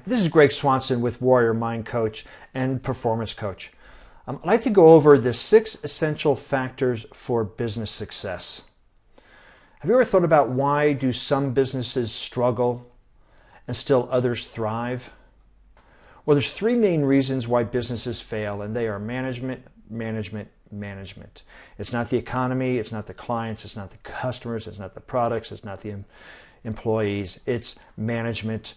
This is Greg Swanson with Warrior Mind Coach and Performance Coach. I'd like to go over the 6 essential factors for business success. Have you ever thought about why do some businesses struggle and still others thrive? Well, there's 3 main reasons why businesses fail, and they are management, management, management. It's not the economy, it's not the clients, it's not the customers, it's not the products, it's not the employees. It's management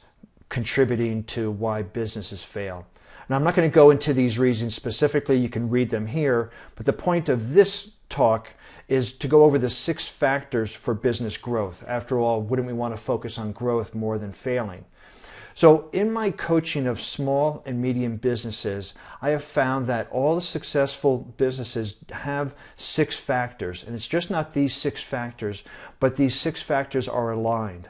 contributing to why businesses fail. Now, I'm not going to go into these reasons specifically. You can read them here, but the point of this talk is to go over the 6 factors for business growth. After all, wouldn't we want to focus on growth more than failing? So in my coaching of small and medium businesses, I have found that all the successful businesses have 6 factors, and it's just not these 6 factors, but these 6 factors are aligned.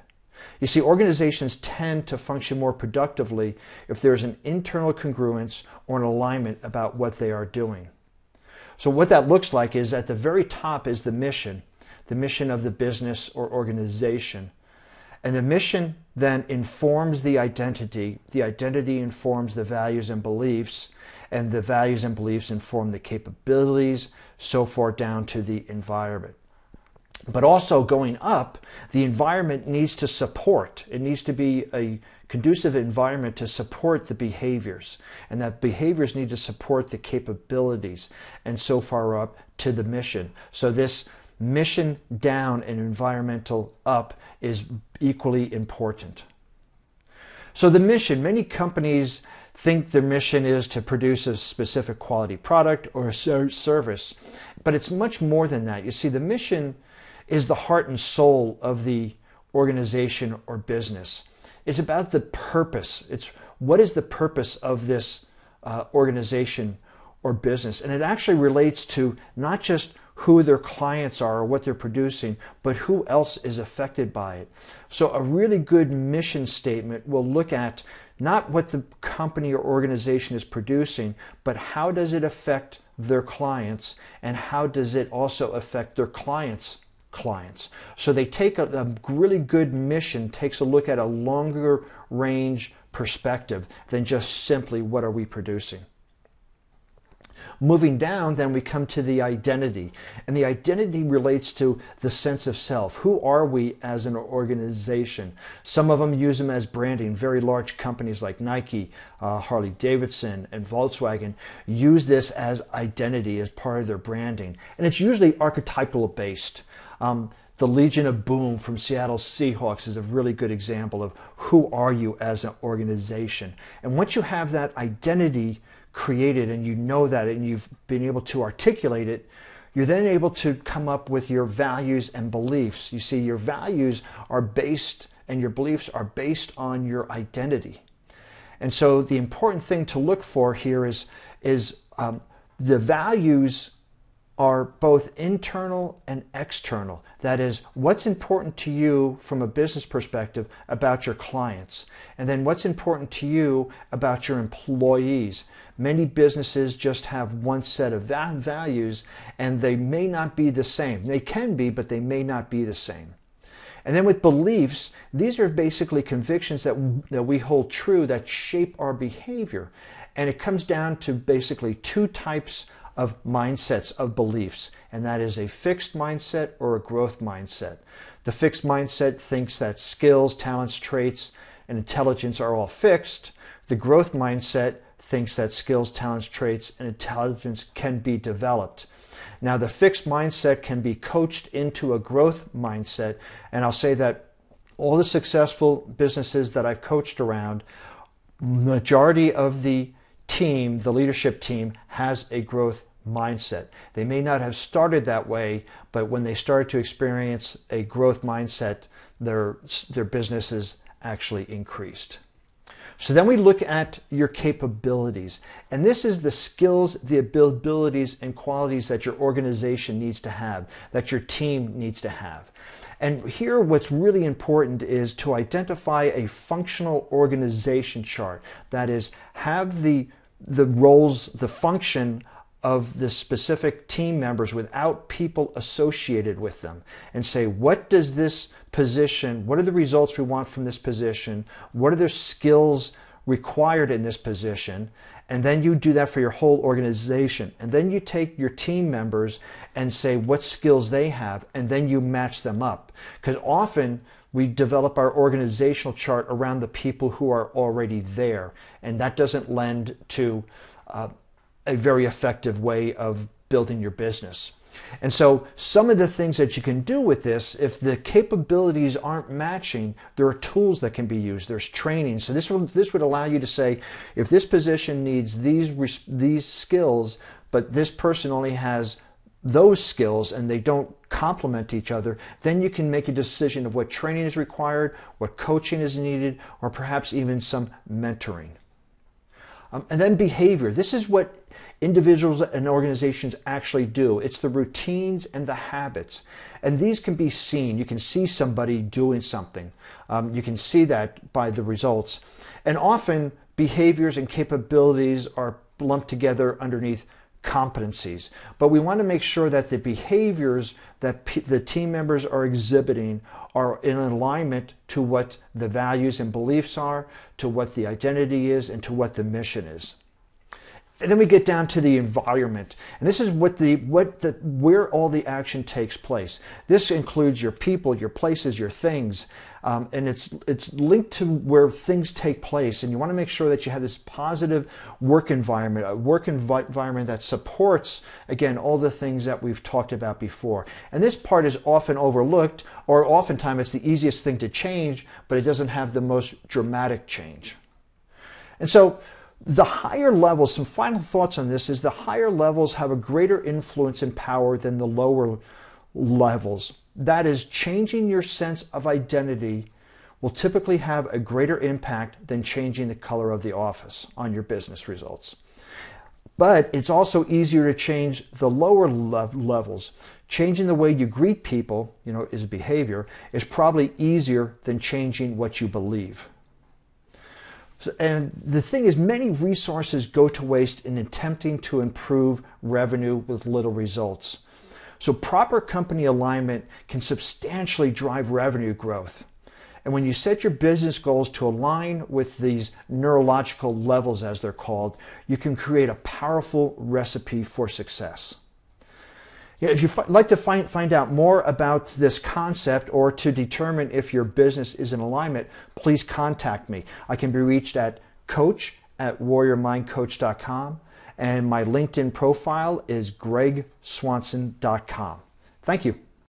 You see, organizations tend to function more productively if there's an internal congruence or an alignment about what they are doing. So what that looks like is at the very top is the mission of the business or organization. And the mission then informs the identity. The identity informs the values and beliefs, and the values and beliefs inform the capabilities, so far down to the environment. But also going up, the environment needs to support. It needs to be a conducive environment to support the behaviors. And that behaviors need to support the capabilities, and so far up to the mission. So this mission down and environmental up is equally important. So the mission, many companies think their mission is to produce a specific quality product or a service, but it's much more than that. You see, the mission is the heart and soul of the organization or business. It's about the purpose. It's what is the purpose of this organization or business. And it actually relates to not just who their clients are or what they're producing, but who else is affected by it. So a really good mission statement will look at not what the company or organization is producing, but how does it affect their clients, and how does it also affect their clients' clients. So they take a really good mission, takes a look at a longer range perspective than just simply what are we producing. Moving down, then we come to the identity. And the identity relates to the sense of self. Who are we as an organization? Some of them use them as branding. Very large companies like Nike, Harley Davidson, and Volkswagen use this as identity, as part of their branding. And it's usually archetypal based. The Legion of Boom from Seattle Seahawks is a really good example of who are you as an organization. And once you have that identity created and you know that and you've been able to articulate it, you're then able to come up with your values and beliefs. You see, your values are based and your beliefs are based on your identity. And so the important thing to look for here is the values are both internal and external. That is, what's important to you from a business perspective about your clients, and then what's important to you about your employees. Many businesses just have one set of values, and they may not be the same. They can be, but they may not be the same. And then with beliefs, these are basically convictions that we hold true that shape our behavior. And it comes down to basically 2 types of mindsets of beliefs, and that is a fixed mindset or a growth mindset. The fixed mindset thinks that skills, talents, traits, and intelligence are all fixed. The growth mindset thinks that skills, talents, traits, and intelligence can be developed. Now, the fixed mindset can be coached into a growth mindset, and I'll say that all the successful businesses that I've coached around, majority of the team, the leadership team, has a growth mindset. They may not have started that way, but when they started to experience a growth mindset, their businesses actually increased. So then we look at your capabilities. And this is the skills, the abilities, and qualities that your organization needs to have, that your team needs to have. And here what's really important is to identify a functional organization chart. That is, have the roles, the function of the specific team members without people associated with them, and say, what does this position, what are the results we want from this position? What are their skills required in this position, and then you do that for your whole organization. And then you take your team members and say what skills they have, and then you match them up. Because often we develop our organizational chart around the people who are already there, and that doesn't lend to a very effective way of building your business. And so some of the things that you can do with this, if the capabilities aren't matching, there are tools that can be used. There's training. So this would allow you to say, if this position needs these skills, but this person only has those skills and they don't complement each other, then you can make a decision of what training is required, what coaching is needed, or perhaps even some mentoring. And then behavior. This is what individuals and organizations actually do. It's the routines and the habits. And these can be seen. You can see somebody doing something. You can see that by the results. And often behaviors and capabilities are lumped together underneath competencies. But we want to make sure that the behaviors that the team members are exhibiting are in alignment to what the values and beliefs are, to what the identity is, and to what the mission is. And then we get down to the environment. And this is where all the action takes place. This includes your people, your places, your things. And it's linked to where things take place. And you want to make sure that you have this positive work environment, a work environment that supports, again, all the things that we've talked about before. And this part is often overlooked, or oftentimes it's the easiest thing to change, but it doesn't have the most dramatic change. And so the higher levels, some final thoughts on this, is the higher levels have a greater influence and power than the lower levels. That is, changing your sense of identity will typically have a greater impact than changing the color of the office on your business results. But it's also easier to change the lower levels. Changing the way you greet people, is behavior, is probably easier than changing what you believe. And the thing is, many resources go to waste in attempting to improve revenue with little results. So proper company alignment can substantially drive revenue growth. And when you set your business goals to align with these neurological levels, as they're called, you can create a powerful recipe for success. If you'd like to find out more about this concept or to determine if your business is in alignment, please contact me. I can be reached at coach@warriormindcoach.com, and my LinkedIn profile is gregswanson.com. Thank you.